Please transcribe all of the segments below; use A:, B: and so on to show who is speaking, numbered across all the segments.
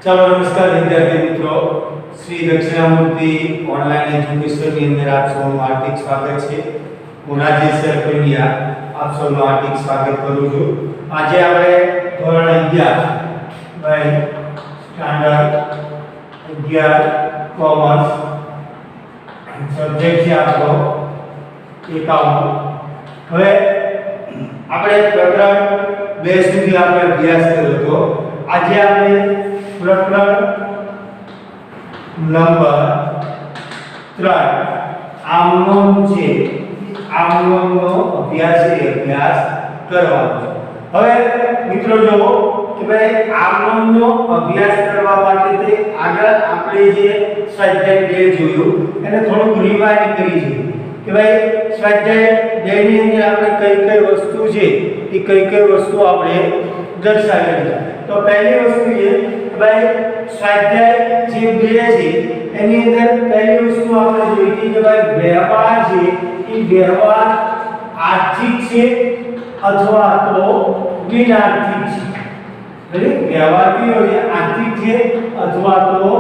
A: चलो नमस्कार विद्यार्थी मित्रों, श्री दक्षिणामूर्ति ऑनलाइन एजुकेशन ની અંદર આપ સૌનું હાર્દિક સ્વાગત છે। હું રાજેશ સર પંડ્યા આપ સૌનું હાર્દિક સ્વાગત કરું છું। આજે આપણે ધોરણ 11 બાય સ્ટાન્ડર્ડ 11 કોમર્સ સબ્જેક્ટ છે આપણો એકાઉન્ટ। હવે આપણે પ્રકરણ 2 સુધી આપણે અભ્યાસ કર્યો હતો। આજે આપણે प्रकरण नंबर 3 आमनोम છે આમનોમનો અભ્યાસ કરવાનો છે। હવે મિત્રો જો કે ભાઈ આમનોમનો અભ્યાસ કરવા માટે આગળ આપણે જે સ્વાધ્યાય 2 જોયું એને થોડું રિવાઇઝ કરી છે કે ભાઈ સ્વાધ્યાય 2 ની અંદર આપણે કઈ વસ્તુ છે એ કઈ વસ્તુ આપણે દર્શાવેલી છે। તો પહેલી વસ્તુ એ भाई स्वाध्याय जे 2 છે એની અંદર પહેલી વસ્તુ આપણે જોઈ હતી કે ભાઈ વ્યવહાર છે એ વ્યવહાર આર્થિક છે અથવા તો બિન આર્થિક છે। એટલે વ્યવહાર કેવો છે? આર્થિક છે અથવા તો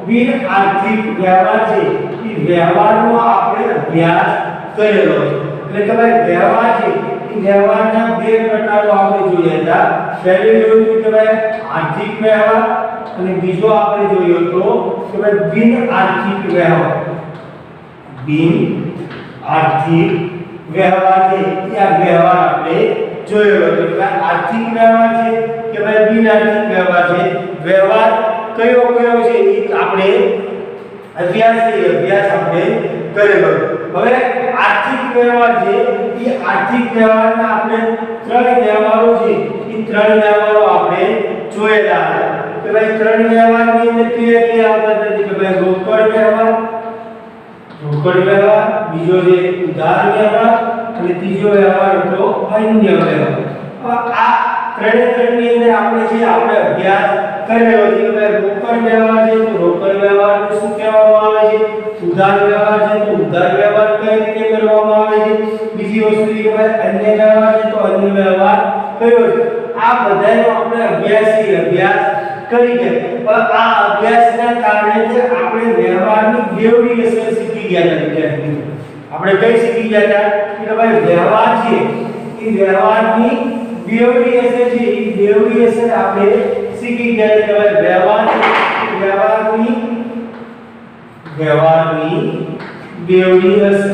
A: બિન આર્થિક વ્યવહાર છે। એ વ્યવહારનો આપણે અભ્યાસ કરેલો છે। એટલે કે ભાઈ વ્યવહાર છે એ વ્યવહારના બે પ્રકારો આપણે જોયા હતા। પહેલું જોયું કે ભાઈ આર્થિક વ્યવહાર અને બીજો આપણે જોયો તો કે ભાઈ બિન આર્થિક વ્યવહાર। બિન આર્થિક વ્યવહાર છે આ વ્યવહાર આપણે જોયો હતો કે આર્થિક વ્યવહાર છે કે ભાઈ બિન આર્થિક વ્યવહાર છે। વ્યવહાર કયો છે એ આપણે અભ્યાસ આપણે કરેલો। હવે આર્થિક વ્યવહાર છે એ આર્થિક વ્યવહારના આપણે ત્રણ વ્યવહારો છે એ ત્રણ વ્યવહારો આપણે જોયેલા હતા કે ભાઈ ત્રણ વ્યવહારની અંદર કયા આવતા હતા કે ભાઈ રોકડ વ્યવહાર, બીજો છે ઉધાર વ્યવહાર અને ત્રીજો વ્યવહાર હતો અન્ય વ્યવહાર। આ ત્રણની અંદર આપણે અભ્યાસ કરેલો છે કે ભાઈ રોકડ વ્યવહાર છે તો રોકડ વ્યવહારને શું કહેવામાં આવે છે, ઉધાર વ્યવહાર છે તો ઉધાર વ્યવહાર કઈ રીતે કરવામાં આવે છે, બીજી વસ્તુ કે ભાઈ અન્ય વ્યવહાર છે તો અન્ય વ્યવહાર કયો છે। આ બધાનો આપણે અભ્યાસ કરી ગયા। પણ આ અભ્યાસના કારણે આપણે વ્યવહારની બેવડી અસર શીખી ગયા હતા વિદ્યાર્થી મિત્રો। આપણે કઈ શીખી ગયા હતા કે ભાઈ વ્યવહાર છે એ વ્યવહારની બેવડી અસર છે એ બેવડી અસર આપણે શીખી ગયા હતા કે ભાઈ વ્યવહારની બેવડી અસર।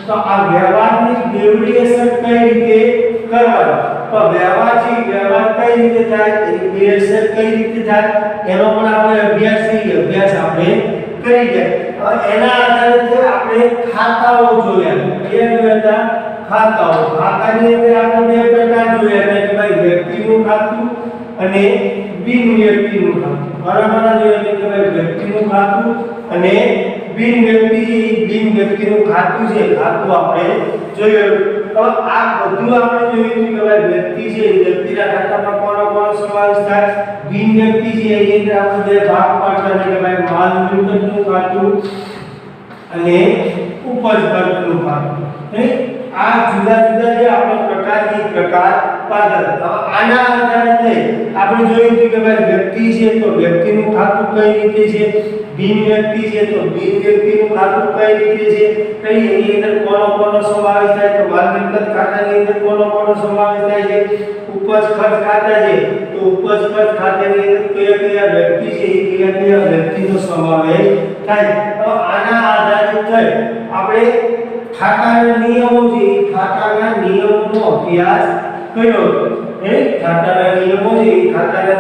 A: તો આ વ્યવહારની બેવડી અસર કઈ રીતે કરવાની, તો વ્યવહાર છે વ્યવહાર કઈ રીતે થાય એની બે અસર કઈ રીતે થાય એનો પણ આપણે અભ્યાસ આપણે કરી ગયા। એના આધારે આપણે ખાતાઓ જોયા। કયા જોયા? ખાતાની અંદર આપણે બે પ્રકાર જોયા કે ભાઈ વ્યક્તિનું ખાતું અને બિન વ્યક્તિનું ખાતું। બરાબર જોયા કે ભાઈ વ્યક્તિનું ખાતું અને બિન વ્યક્તિનું ખાતું છે ખાતું આપણે જોયું। તો આ બધું આપણે જોયું કે ભાઈ વ્યક્તિ છે વ્યક્તિના ખાતામાં કોનો સમાવેશ થાય, બિન વ્યક્તિ છે એની અંદર આપણે બે ભાગ પાડતા કે ભાઈ માલ મિલકતનું ખાતું અને ઉપજ ખર્ચનું ખાતું। આ જુદા જે આપણે પ્રકાર પાડતા। આના આધારે આપણે જોયું કે ભાઈ વ્યક્તિ છે તો વ્યક્તિનું ખાતું કઈ રીતે છે, બિન વ્યક્તિ છે તો બિન વ્યક્તિનું ખાતું કઈ રીતે છે, એની અંદર કોનો સમાવેશ થાય તો માલ મિલકત ખાતાની અંદર કોનો સમાવેશ થાય છે, ઉપજ ખર્ચ ખાતા છે તો ઉપજ ખર્ચ ખાતાની અંદર કયા વ્યક્તિ છે એ કયા વ્યક્તિનો સમાવેશ થાય। તો આના આધારે આપણે ખાતાના નિયમો છે ખાતાના નિયમોનો અભ્યાસ કર્યો હતો। ખાતાના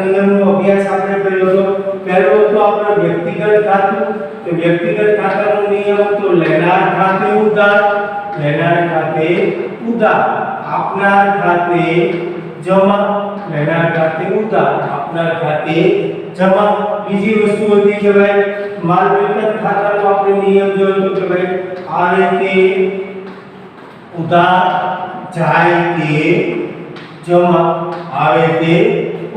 A: નિયમનો અભ્યાસ આપણે કર્યો હતો। પહેલો તો આપણે વ્યક્તિગત ખાતું, તો વ્યક્તિગત ખાતાનો નિયમ તો લેનાર ખાતે ઉધાર, આપનાર ખાતે જમા, બીજી વસ્તુ હતી કે ભાઈ માલ મિલકત ખાતાનો આપણે નિયમ જોયો કે ભાઈ આવે તે ઉધાર, જાય તે જમા, આવે તે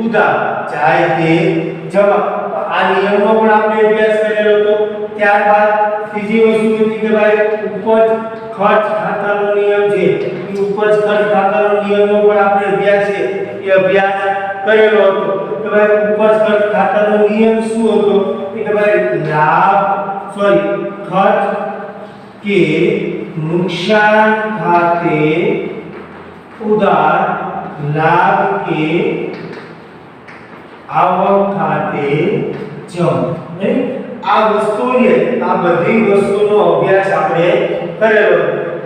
A: ઉધાર, જાય તે જમા। આ નિયમનો પણ આપણે અભ્યાસ કરેલો હતો। ત્યારબાદ ત્રીજી વસ્તુ હતી કે ભાઈ ઉપજ ખર્ચ ખાતાનો નિયમ છે એ ઉપજ ખર્ચ ખાતાનો નિયમનો પણ આપણે અભ્યાસ કરેલો હતો। તો ભાઈ ઉપજ ખર્ચ ખાતાનો નિયમ શું હતો કે ભાઈ ખર્ચ કે નુકસાન ખાતે ઉધાર लाभ के आवक खाते जम नहीं आ वस्तु ये आ बधी वस्तुनो अभ्यास આપણે કરેલો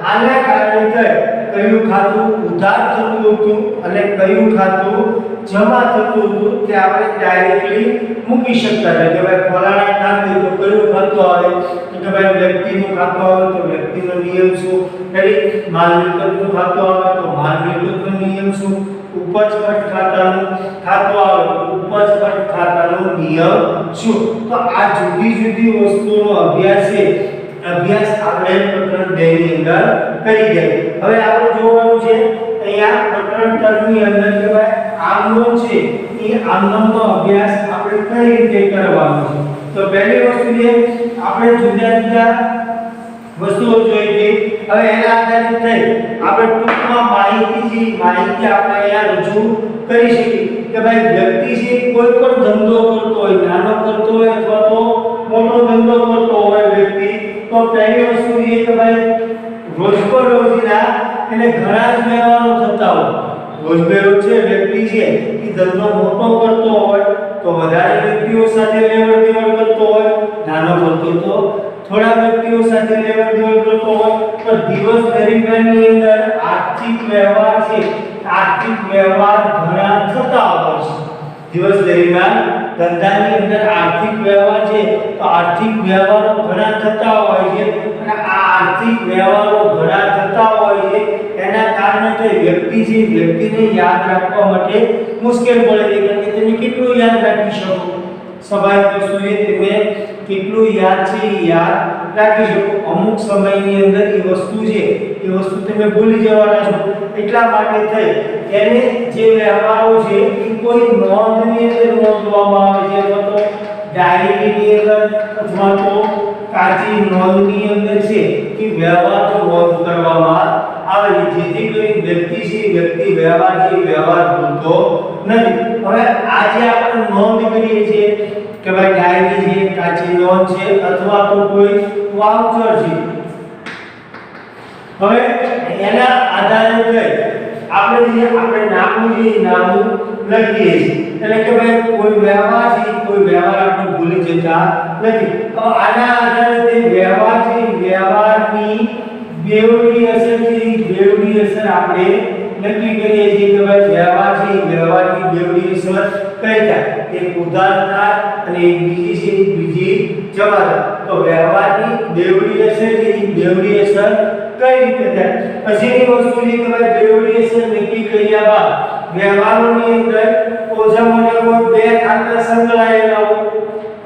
A: આના કારણે કયું ખાતું ઉધાર થતું હતું અને કયું ખાતું જમા થતું હતું તે આપણે ડાયરેક્ટલી મૂકી શકતા હતા કે ભાઈ ફલાણા ખાતે તો કયું ખાતું આવે કે ભાઈ વ્યક્તિનું ખાતું આવે તો વ્યક્તિનો નિયમ શું એટલે માલ મિલકતનું ખાતું આવે તો માલ મિલકતનો નિયમ શું ઉપજ ખર્ચ ખાતાનું ખાતું આવે તો ઉપજ ખર્ચ ખાતાનો નિયમ શું તો આ જુદી જુદી વસ્તુનો અભ્યાસ આપણે પ્રકરણ 2 ની અંદર કરી ગયા હવે આપણે જોવાનું છે અહીંયા પ્રકરણ 3 ની અંદર કે ભાઈ આમનો છે એ આમનો અભ્યાસ આપણે કઈ રીતે કરવાનો છે તો પહેલી વસ્તુ છે આપણે જુદા જુદા વસ્તુઓ જોઈ હતી હવે એના આધારિત થઈ આપણે ટૂંકમાં માહિતી આપણે અહીંયા રજૂ કરી શકીએ કે ભાઈ વ્યક્તિ છે કોઈ પણ ધંધો કરતો હોય નાનો કરતો હોય અથવા તો મોટો ધંધો કરતો હોય વ્યક્તિ તો પહેલી વસ્તુ એ કે ભાઈ રોજબરોજના એને ઘણા જ વ્યવહારો થતા હોય રોજબરોજ છે વ્યક્તિ છે એ ધંધો મોટો કરતો હોય તો વધારે વ્યક્તિઓ સાથે લેવડ દેવડ કરતો હોય નાનો કરતો તો થોડા વ્યક્તિઓ સાથે લેવડ દેવડ કરતો હોય તો દિવસ દરમિયાનની અંદર આર્થિક વ્યવહાર ઘણા થતા હોય છે દિવસ દરમિયાન ધંધાની અંદર આર્થિક વ્યવહાર છે તો આર્થિક વ્યવહારો ઘણા થતા હોય છે અને આ આર્થિક વ્યવહારો ઘણા થતા હોય છે એના કારણે તે વ્યક્તિને યાદ રાખવા માટે મુશ્કેલ પડે છે કારણ કે તમે કેટલું યાદ રાખી શકો સ્વાભાવિક વસ્તુ છે તમે કેટલું યાદ રાખી શકો અમુક સમયની અંદર એ વસ્તુ તમે ભૂલી જવાના છો એટલા માટે થઈ એને જે વ્યવહારો છે એ કોઈ નોંધની અંદર નોંધવામાં આવે છે અથવા તો ડાયરીની અંદર અથવા તો કાચી નોંધની અંદર છે કે વ્યવહારો નોંધ કરવામાં આવે છે જેથી કોઈ વ્યક્તિ વ્યવહાર ભૂલતો નથી હવે આજે આપણે નોંધ કરીએ છીએ કે ભાઈ ડાયરી છે કાચી નોંધ છે અથવા તો કોઈ વાઉચર છે હવે એના આધારે આપણે નામું લખીએ છીએ એટલે કે ભાઈ કોઈ વ્યવહાર આપણે ભૂલી જતા નથી તો આના આધારે તે વ્યવહારની બેવડી અસર આપણે નક્કી કરીએ છીએ કે ભાઈ વ્યવહારની બેવડી અસર કઈ થાય એક ઉધાર થાય અને એક બીજી જમા થાય તો વ્યવહારની બેવડી અસર કઈ રીતે થાય પછીની વસ્તુ છે કે ભાઈ બેવડી અસર નક્કી કર્યા બાદ વ્યવહારોની અંદર ઓછામાં ઓછા બે ખાતા સંકળાયેલા હોય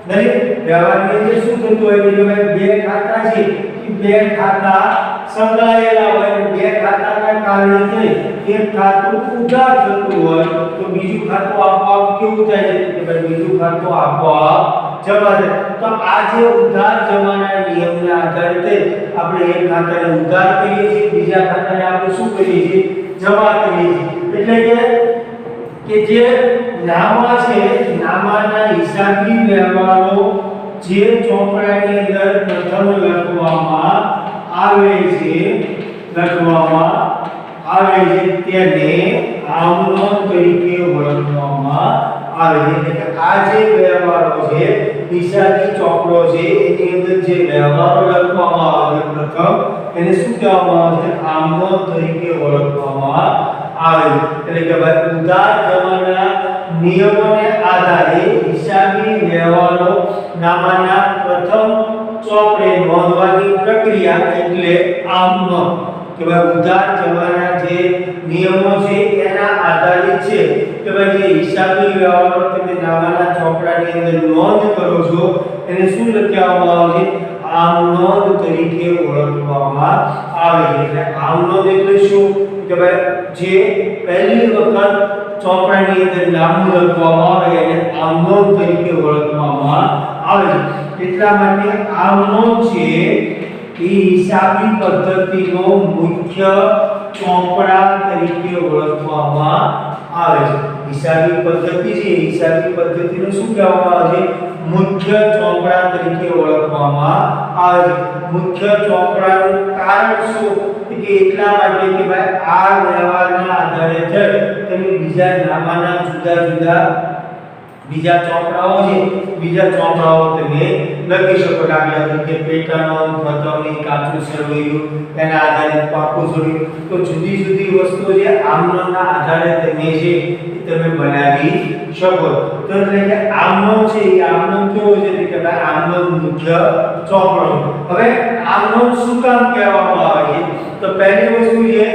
A: દરેક વ્યવહારની અંદર શું થતું હોય કે ભાઈ બે ખાતા છે એ બે ખાતા સંકળાયેલા હોય અને બે ખાતાના કારણે થઈ એક ખાતું ઉધાર થતું હોય તો બીજું ખાતું આપોઆપ કેવું થાય છે કે ભાઈ બીજું ખાતું આપોઆપ જમા થાય તો આ જે ઉધાર જમાના નિયમના આધારે આપણે એક ખાતાને ઉધાર કરીએ છીએ બીજા ખાતાને આપણે શું કરીએ છીએ જમા કરીએ છીએ એટલે કે જે નામા છે નામાના હિસાબી વ્યવહારો જે ચોપડાની અંદર પ્રથમ લખવામાં આવે છે તેને આમનોંધ તરીકે ઓળખવામાં આવે છે એટલે કે આ જે વ્યવહારો છે હિસાબી ચોપડો છે એની અંદર જે વ્યવહારો લખવામાં આવે છે પ્રથમ એને શું કહેવામાં આવે છે આમનોંધ તરીકે ઓળખવામાં આવે છે એટલે કે ભાઈ ઉધાર જમાના નિયમોને આધારે હિસાબી વ્યવહારો નામાના પ્રથમ ચોપડે નોંધવાની પ્રક્રિયા એટલે આમનોંધ કે ભાઈ ઉધાર જમાના જે નિયમો છે એના આધારિત છે કે ભાઈ જે હિસાબી વ્યવહારો તમે નામાના ચોપડાની અંદર નોંધ કરો છો એને શું લખવામાં આવે છે આમનોંધ તરીકે ઓળખવામાં આવે છે એટલે આમનોંધ એટલે શું કે ભાઈ જે પહેલી વખત ચોપડાની અંદર નામ લખવામાં આવે એને આમનોંધ તરીકે ઓળખવામાં આવે છે એટલા માટે આમનોંધ છે એ હિસાબી પદ્ધતિનો મુખ્ય ચોપડા તરીકે ઓળખવામાં આવે છે હિસાબી પદ્ધતિ છે હિસાબી પદ્ધતિને શું કહેવામાં આવે છે મુખ્ય ચોપડા તરીકે ઓળખવામાં આવે છે મુખ્ય ચોપડાનું કારણ શું કે એટલા માટે કે ભાઈ આ વ્યવહારના આધારે થઈ તમે બીજા નામાના જુદા જુદા બીજા ચોપડાઓ છે બીજા ચોપડાઓ તમે લખી શકો દાખલા તરીકે પેટાનો પ્રથમની કાચું સરવૈયું એના આધારે પાકું સરવૈયું તો જુદી જુદી વસ્તુઓ જે આમનોના આધારે તમે છે તમે બનાવી શકો તો એટલે કે આમનો છે એ આમનો કેવો છે કે ભાઈ આમનો મુખ્ય ચોપડો હવે આમનો શું કામ કહેવામાં આવે છે તો પહેલી વસ્તુ છે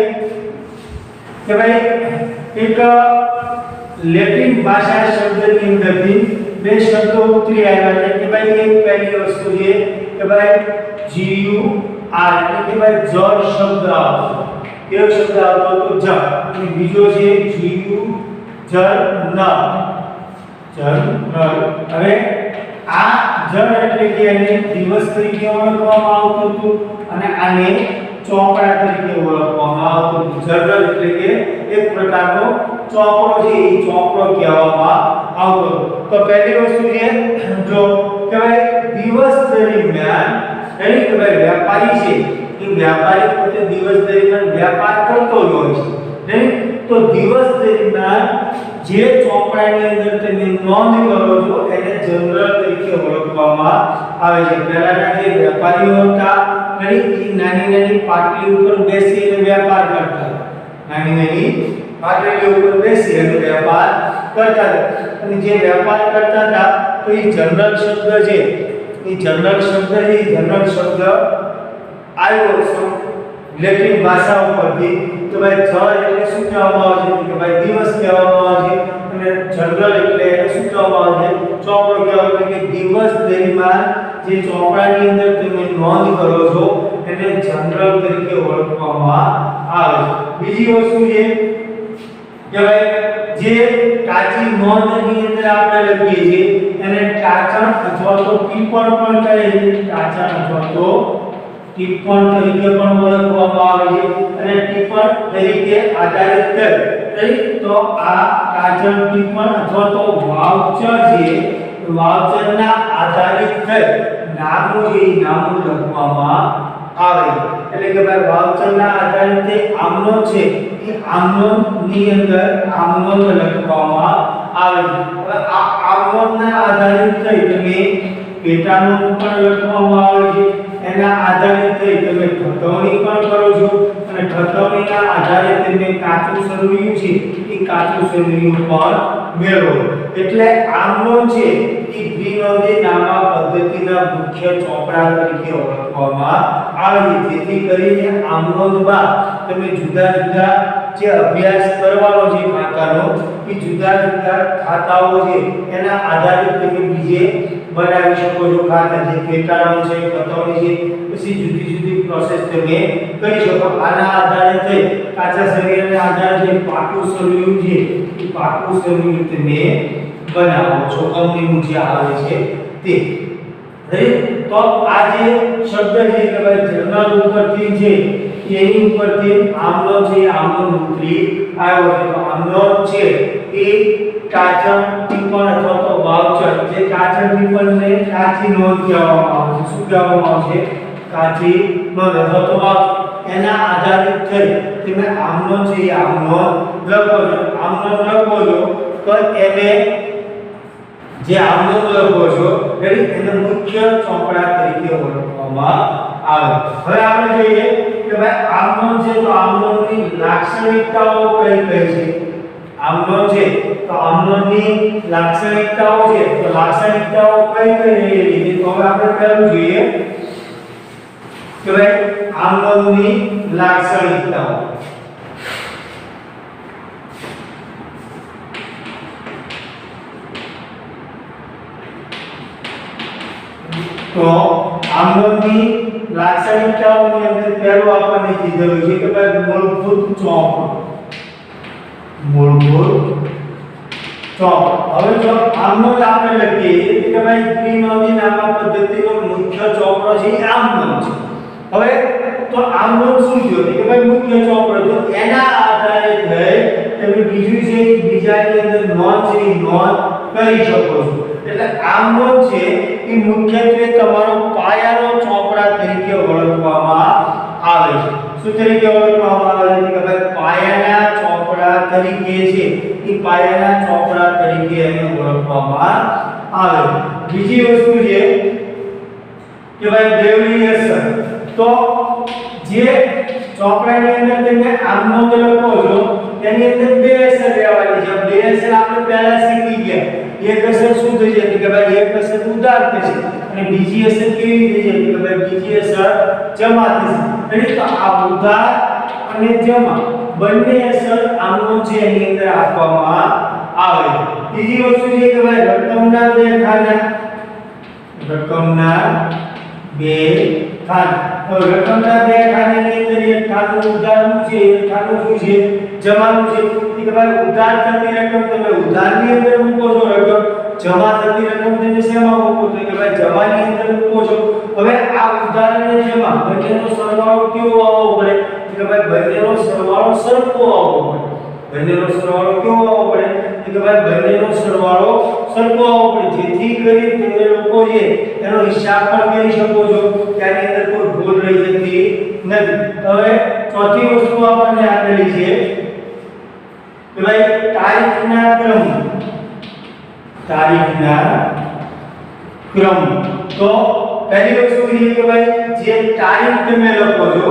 A: કે ભાઈ એક લેટિન ભાષા શબ્દની અંદરથી બે શબ્દો ઉતરી આવ્યા છે કે ભાઈ એક પહેલી વસ્તુ છે કે ભાઈ GUR એટલે કે ભાઈ જળ શબ્દ આવતો કેવો શબ્દ આવતો તો જળ અને બીજો છે GU જળ હવે આ જળ એટલે કે એને દિવસ તરીકે ઓળખવામાં આવતું હતું અને આને ચોપડા તરીકે ઓળખવામાં આવતું હતું જનરલ એટલે કે એક પ્રકારનો ચોપડો છે એ ચોપડો કહેવામાં આવતો તો પહેલી વસ્તુ છે જો કે ભાઈ દિવસ દરમિયાન એટલે કે ભાઈ વેપારી છે એ વ્યાપારી પોતે દિવસ દરમિયાન વેપાર કરતો જ હોય છે નહીં તો દિવસ દરમિયાન જે ચોપડાની અંદર તમે નોંધ કરો છો એને જનરલ તરીકે ઓળખવામાં આવે છે પહેલાના જે વેપારીઓ હતા એ નાની પાટલી ઉપર બેસીને વેપાર કરતા નાની પાટલી ઉપર બેસી અને વેપાર કરતા અને જે વેપાર કરતા હતા તો એ જનરલ શબ્દ છે એ જનરલ શબ્દ આવ્યો લેટિન ભાષા ઉપરથી તો ભાઈ જળ એટલે શું કહેવામાં આવે છે કે ભાઈ દિવસ કહેવામાં આવે છે અને જનરલ એટલે એને શું કહેવામાં આવે છે ચોપડો કહેવામાં આવે કે દિવસ દરમિયાન જે ચોપડાની અંદર તમે નોંધ કરો છો એને જનરલ તરીકે ઓળખવામાં આવે છે બીજી વસ્તુ છે કે ભાઈ જે કાચી નોંધની અંદર આપણે લખીએ છીએ એને ટાચણ અથવા તો ટિપ્પણ પણ કહે છે ટાચણ અથવા તો ટિપ્પણ તરીકે પણ ઓળખવામાં આવે છે અને ટિપ્પણ તરીકે આધારિત થઈ તો આ ટાચણ ટિપ્પણ અથવા તો વાઉચર છે વાઉચરના આધારિત થઈ નામું લખવામાં આવે એટલે કે ભાઈ વાઉચરના આધારિત આમનો છે એ આમનો ની અંદર આમનો લખવામાં આવે હવે આ આમનોના આધારિત થઈ તમે પેટાનો પણ લખવામાં આવે છે એના આધારિત થઈ તમે ઠઠવણી પણ કરો છો અને ઠઠવણીના આધારે તમે કાચું સરવૈયું છે એ કાચું સરવૈયું પણ મેળવો એટલે આમનો છે એ દ્વિનોંધી નામા પદ્ધતિના મુખ્ય ચોપડા તરીકે ઓળખવામાં આવે છે જેથી કરીને આમનોમાં તમે જુદા જુદા જે અભ્યાસ કરવાનો છે ખાતાનો એ જુદા જુદા ખાતાઓ છે એના આધારે તમે બીજે બનાવી શકો છો ખાતા જે પેટાળો છે કતવણી છે પછી જુદી જુદી પ્રોસેસ તમે કરી શકો આના આધારે થઈ કાચા શરીરના આધારે પાકું સરવૈયું છે એ પાકું સરવૈયું તમે બનાવો છો કંપનીનું જે આવે છે તે તો આ જે શબ્દ છે કે ભાઈ જર્નલ ઉપરથી છે એની ઉપરથી આમનો છે આમનો ઉતરી આવ્યો છે તો આમનો છે એ કાચા ટિપ્પણ અથવા તો વાઉચર જે કાચા ટિપ્પણને કાચી નોંધ કહેવામાં આવે છે શું કહેવામાં આવે છે કાચી નોંધ અથવા તો એના આધારિત થઈ તમે આમનો છે આમનો લખો છો તો એને જે આમનો લખો છો એને મુખ્ય ચોપડા તરીકે ઓળખવામાં આવે હવે આપણે જોઈએ કે ભાઈ આમનો છે તો આમનોની લાક્ષણિકતાઓ કઈ છે આમનો છે તો આમનોની લાક્ષણિકતાઓ છે તો લાક્ષણિકતાઓ કઈ રીતે તો હવે આપણે પહેલું જોઈએ કે ભાઈ આમનોની લાક્ષણિકતાઓ તો આમનોની લાક્ષણિકતાઓની અંદર પહેલું આપણને કીધેલું છે કે ભાઈ મૂળભૂત ચોપડો હવે જો આમનો જ આપણે લખીએ કે ભાઈ દ્વિનોંધી નામા પદ્ધતિનો મુખ્ય ચોપડો છે એ આમનો છે હવે તો આમનો શું છે કે ભાઈ મુખ્ય ચોપડો તો એના આધારે થઈ તમે બીજું છે બીજાની અંદર એની નોંધ કરી શકો છો એટલે આમ નોંધ છે એ મુખ્યત્વે તમારો પાયાનો ચોપડા તરીકે ઓળખવામાં આવે છે શું તરીકે ઓળખવામાં આવે છે કે ભાઈ પાયાના ચોપડા તરીકે છે એ પાયાના ચોપડા તરીકે એને ઓળખવામાં આવે બીજી વસ્તુ છે કે ભાઈ બેવડી અસર તો જે ચોપડાની અંદર તમે આમ નોંધ લખો છો તેની અંદર બે અસર રહેવાની છે બે અસર આપણે પહેલા શીખી ગયા એક અસર શું થઈ જતી કે ભાઈ એક અસર ઉદાર થશે અને બીજી અસર કેવી થઈ જતી કે ભાઈ બીજી અસર જમા થશે એટલે તો આ ઉદાર અને જમા બંને અસર આમ નોંધ છે એની અંદર આપવામાં આવે ત્રીજી વસ્તુ છે કે ભાઈ રકમના બે ખાના તો રકમના બે ખાનાની અંદર એક ખાનું ઉધારનું છે એક ખાનું શું છે જમાનું છે કે ભાઈ ઉધાર થતી રકમ તમે ઉધારની અંદર મૂકો છો રકમ જમા થતી રકમ તમે શેમાં મૂકો છો કે ભાઈ જમાની અંદર મૂકો છો હવે આ ઉધાર અને જમા બંનેનો સરવાળો કેવો આવવો પડે કે ભાઈ બંનેનો સરવાળો સરખો આવવો પડે બંનેનો સરવાળો કેવો આવવો પડે કે ભાઈ બંનેનો સરવાળો સરખો આવવો પડે જેથી કરી તમે લોકો જે એનો હિસાબ પણ કરી શકો છો કે આની અંદર કોઈ ભૂલ રહી જતી નથી હવે ચોથી વસ્તુ આપણને આપેલી છે કે ભાઈ તારીખના ક્રમ તો પહેલી વસ્તુ એ કે ભાઈ જે તારીખ તમે લખો છો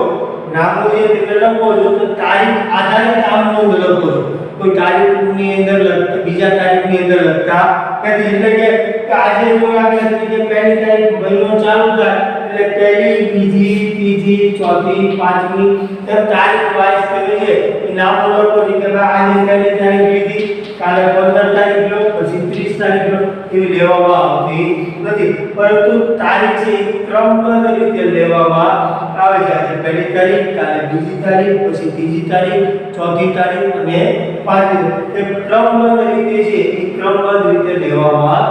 A: નામો જે તમે લખો છો તો તારીખ આધારિત આમ નોંધ લખો છો કોઈ તારીખની અંદર લખતા બીજા તારીખની અંદર લખતા નથી એટલે કે આજે જો આપણે કે પહેલી તારીખ મહિનો ચાલુ થાય એટલે પહેલી બીજી ત્રીજી ચોથી પાંચમી તેમ તારીખ વાઇઝ તમે છે એ નામ લખો છો કે આજે પહેલી તારીખ લીધી કાલે 15 તારીખ લો પછી 30 તારીખ લો એવી લેવામાં આવતી નથી પરંતુ તારીખ છે ક્રમબદ્ધ રીતે લેવામાં આવે છે આજે પહેલી તારીખ કાલે બીજી તારીખ પછી ત્રીજી તારીખ ચોથી તારીખ અને પાંચમી એ ક્રમબદ્ધ રીતે છે એ ક્રમબદ્ધ રીતે લેવામાં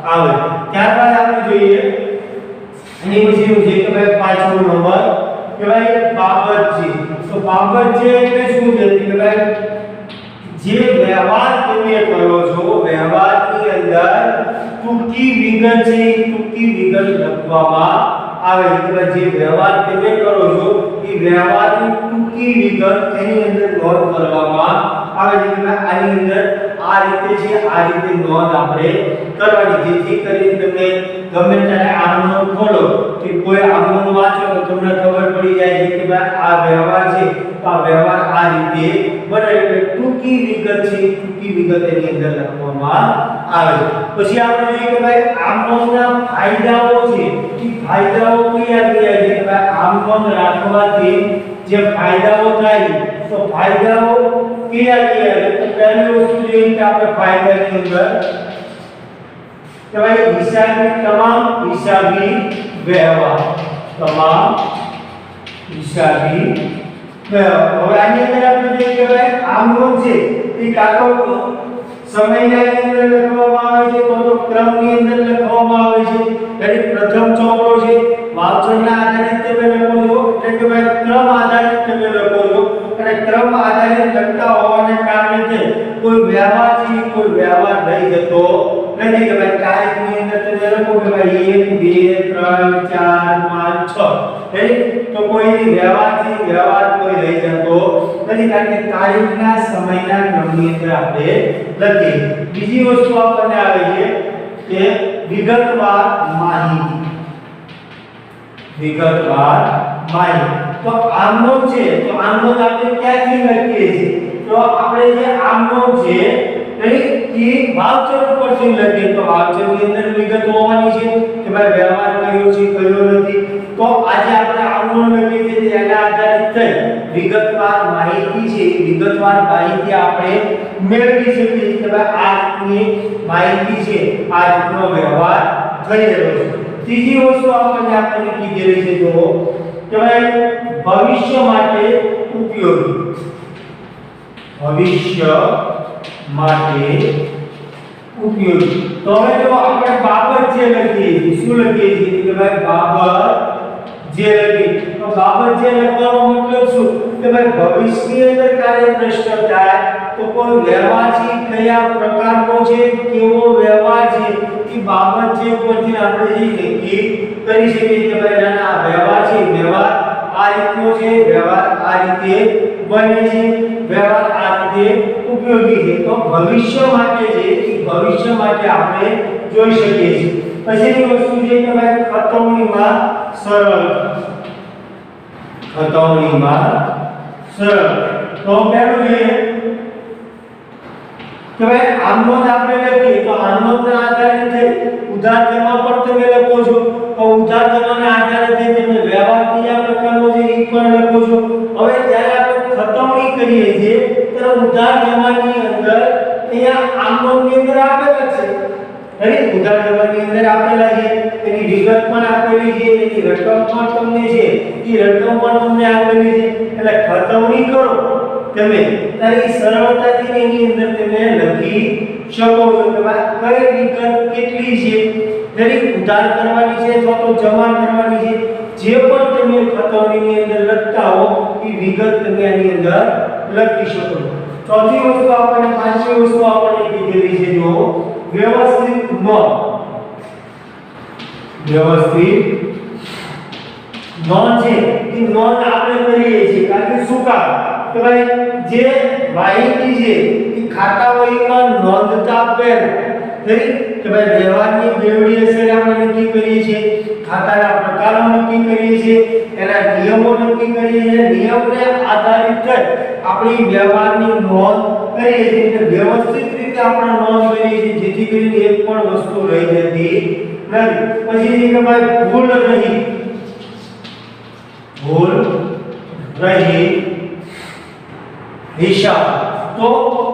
A: આવે ત્યારબાદ આપણે જોઈએ એની પછીનું છે કે ભાઈ પાંચમો નંબર કે ભાઈ બાબત છે તો બાબત છે એટલે શું છે કે ભાઈ જે વ્યવહાર તમે કરો છો વ્યવહારની અંદર ટૂંકી વિગત છે ટૂંકી વિગત લખવામાં આવે કે ભાઈ જે વ્યવહાર તમે કરો છો એ વ્યવહારની ટૂંકી વિગત એની અંદર નોંધ કરવામાં આવે છે કે આની અંદર આ રીતે છે આ રીતે નોંધ આપણે કરવાની જેથી કરીને તમે ગમે ત્યારે આમનો ખોલો કે કોઈ આમનો વાંચો તો તમને ખબર પડી જાય છે કે ભાઈ આ વ્યવહાર છે તો આ વ્યવહાર આ રીતે બને એટલે ટૂંકી વિગત છે ટૂંકી વિગત એની અંદર લખવામાં આવે પછી આપણે જોઈએ કે ભાઈ આમનોના ફાયદાઓ છે એ ફાયદાઓ કયા છે કે ભાઈ આમનો રાખવાથી જે ફાયદાઓ થાય તો ફાયદાઓ કયા તો પહેલી વસ્તુ જોઈએ કે આપણે ફાયદાની અંદર કે ભાઈ તમામ હિસાબી વ્યવહાર હવે આની અંદર આપણે જોઈએ કે ભાઈ આમનો છે એ કાકો સમયના અંદર લખવામાં આવે છે તો ક્રમની અંદર લખવામાં આવે છે એટલે પ્રથમ ચોપડો છે વાંચનના આધારિત તમે લખો છો એટલે કે ભાઈ ક્રમ આધારિત તમે લખો છો અને ક્રમ આધારિત લખતા હોવાને કારણે છે કોઈ વ્યવહાર છે કોઈ વ્યવહાર રહી જતો નથી કે ભાઈ તારીખની અંદર તમે લખો કે ભાઈ 1 2 3 4 5 6 તો કોઈ વ્યવહાર છે વ્યવહાર કોઈ રહી જતો નથી કારણ કે તારીખના સમયના ક્રમની અંદર આપણે લખીએ બીજી વસ્તુ આપણને આવે છે કે વિગતવાર માહિતી તો આમનો છે તો આમનો આપણે ક્યાંથી લખીએ છીએ તો આપણે જે આમનો છે એ વાઉચર પરથી લખીએ તો વાઉચરની અંદર વિગત હોવાની છે કે ભાઈ વ્યવહાર કયો છે કયો નથી તો આજે આપણે આમનો લખીએ છીએ એના આધારિત થઈ વિગતવાર માહિતી છે વિગતવાર માહિતી આપણે મેળવી શકીએ કે ભાઈ આજની માહિતી છે આજનો વ્યવહાર થઈ રહ્યો છે ત્રીજી વસ્તુ આપણને કીધેલી છે જો કે ભાઈ ભવિષ્ય માટે ઉપયોગી તો હવે જો આપણે બાબત જે લખીએ છીએ શું લખીએ છીએ કે ભાઈ બાબત જે લખી તો બાબત જે લખવાનો મતલબ શું કે ભાઈ ભવિષ્યની અંદર કાર્ય પ્રશ્ન થાય તો કોઈ વ્યવહાર છે કયા પ્રકારનો છે, કેવો વ્યવહાર છે એ બાબત છે ઉપરથી આપણે જે નક્કી કરી શકીએ કે ભાઈ આ વ્યવહાર છે, વ્યવહાર આ રીતનો છે, વ્યવહાર આ રીતે બને છે, વ્યવહાર આ રીતે ઉપયોગી છે. તો ભવિષ્ય માટે છે એ ભવિષ્ય માટે આપણે જોઈ શકીએ છીએ. પછીની વસ્તુ છે કે ભાઈ ખતવણીમાં સરળ, ખતવણીમાં સરળ. તો પહેલું છે કે ભાઈ આમનોંધ આપણે લખીએ તો આમનોંધના આધારે થઈ ઉધાર જમા પર તમે લખો છો, તો ઉધાર જમાના આધારે થઈ તમે વ્યવહાર કયા પ્રકારનો છે એ પણ લખો છો. હવે જ્યારે આપણે ખતવણી કરીએ છીએ ત્યારે ઉધાર જમાની અંદર અહીંયા આમનોંધની અંદર આપેલા છે, અરે ઉધાર જમાની અંદર આપેલા છે, એની વિગત પણ આપેલી છે, એની રકમ પણ તમને છે, એ રકમ પણ તમને આપેલી છે. એટલે ખતવણી કરો તમે ત્યારે સરળતાથી એની અંદર તમે લખી શકો છો કે ભાઈ કઈ વિગત કેટલી છે, દરેક ઉધાર કરવાની છે અથવા તો જમા કરવાની છે, જે પણ તમે ખતવણીની અંદર લખતા હો એ વિગત તમે આની અંદર લખી શકો છો. ચોથી વસ્તુ આપણને, પાંચમી વસ્તુ આપણને કીધેલી છે જો વ્યવસ્થિત નોંધ. વ્યવસ્થિત નોંધ છે એ નોંધ આપણે કરીએ છીએ કારણ કે શું કામ કે ભાઈ જે માહિતી છે એ ખાતા વહીમાં નોંધતા પહેલા કે ભાઈ વ્યવહારની બેવડી અસર આપણે નક્કી કરીએ છીએ, ખાતાના પ્રકારો નક્કી કરીએ છીએ, એના નિયમો નક્કી કરીએ છીએ, નિયમને આધારિત આપણી વ્યવહારની નોંધ કરીએ છીએ. એટલે વ્યવસ્થિત રીતે આપણે નોંધ કરીએ છીએ જેથી કરીને એક પણ વસ્તુ રહી જતી નથી. પછી કે ભાઈ ભૂલ રહી, ભૂલ રહી હિસાબ. તો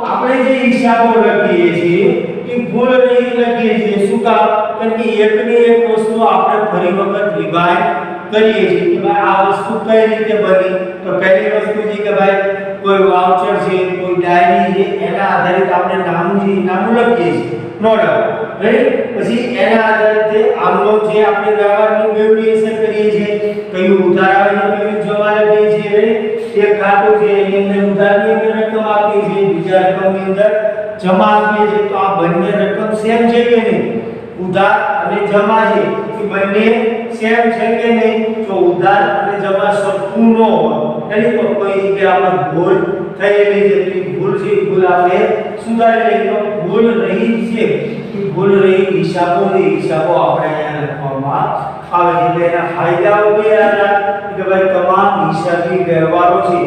A: આપણે જે હિસાબો લખીએ છીએ એ ભૂલ રહી લખીએ છીએ. શું કામ? કારણ કે એકની એક વસ્તુ આપણે ફરી વખત રિવાઇઝ કરીએ છીએ કે ભાઈ આ વસ્તુ કઈ રીતે બની. તો પહેલી વસ્તુ છે કે ભાઈ કોઈ વાઉચર છે, કોઈ ડાયરી છે, એના આધારિત આપણે નામું છે નામું લખીએ છીએ, નો ડાઉટ, રાઈટ. પછી એના આધારે આમનો જે આપણે વ્યવહારની બેવડી અસર કરીએ છીએ, કયું ઉધાર આવે છે, કયું જમા લખીએ છીએ, રાઈટ. એક ખાતું છે એની અંદર ઉધારની અંદર રકમ આપીએ છીએ, બીજા રકમની અંદર જમા આપીએ છીએ. તો આ બંને રકમ સેમ છે કે નહીં? ઉધાર અને જમા છે એ બંને સેમ છે કે નહીં? તો ઉધાર અને જમા સરખું ન હોય એટલે તો કોઈ જગ્યાએ આપણે ભૂલ થયેલી છે, તો ભૂલ છે ભૂલ આપણે સુધારી લઈએ. તો ભૂલ રહી છે એ ભૂલ રહી હિસાબો આપણે અહીંયા લખવામાં આવે છે. એટલે એના ફાયદાઓ કયા હતા કે ભાઈ તમામ હિસાબી વ્યવહારો છે,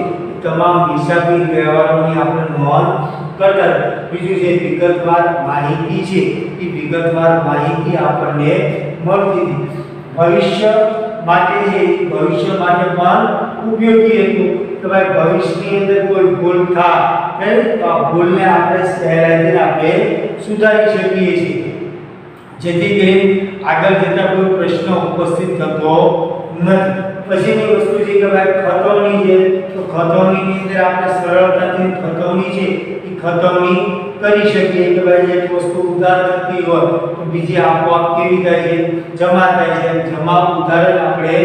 A: તમામ હિસાબી વ્યવહારોની આપણે નોંધ કરતા. બીજું છે વિગતવાર માહિતી છે, એ વિગતવાર માહિતી આપણને મળતી હતી. ભવિષ્ય માટે છે, ભવિષ્ય માટે પણ ઉપયોગી હતું કે ભાઈ ભવિષ્યની અંદર કોઈ ભૂલ થાય તો આ ભૂલને આપણે સહેલાઈથી આપણે સુધારી શકીએ છીએ જેથી કરીને આગળ જતા કોઈ પ્રશ્ન ઉપસ્થિત થતો નથી. પછીની વસ્તુ છે કે ભાઈ ખતવણી છે, તો ખતવણીની અંદર આપણે સરળતાથી ખતવણી છે એ ખતવણી કરી શકીએ કે ભાઈ એક વસ્તુ ઉધાર થતી હોય તો બીજી આપોઆપ કેવી થાય છે, જમા થાય છે. જમા ઉધાર આપણે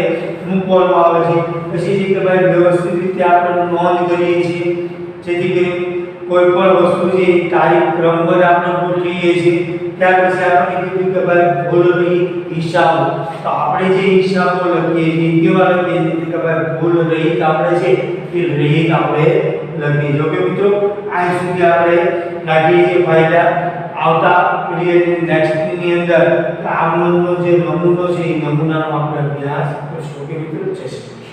A: મૂકવાનું આવે છે. પછી છે કે ભાઈ વ્યવસ્થિત રીતે આપણે નોંધ કરીએ છીએ જેથી કરીને કોઈ પણ વસ્તુ છે તારીખ ક્રમબદ્ધ આપણે ગોઠવીએ છીએ. ત્યાર પછી આપણે કીધું કે ભાઈ ભૂલ રહી હિસાબો, તો આપણે જે હિસાબો લખીએ છીએ કેવા લખીએ છીએ કે ભાઈ ભૂલ રહિત આપણે છે એ રહિત આપણે લખીએ. જો કે મિત્રો આ સુધી આપણે લાગીએ છીએ ફાયદા. આવતા પીરિયડની નેક્સ્ટની અંદર આમનો જે નમૂનો છે એ નમૂનાનો આપણે અભ્યાસ કરશું. કે મિત્રો જય શ્રી કૃષ્ણ.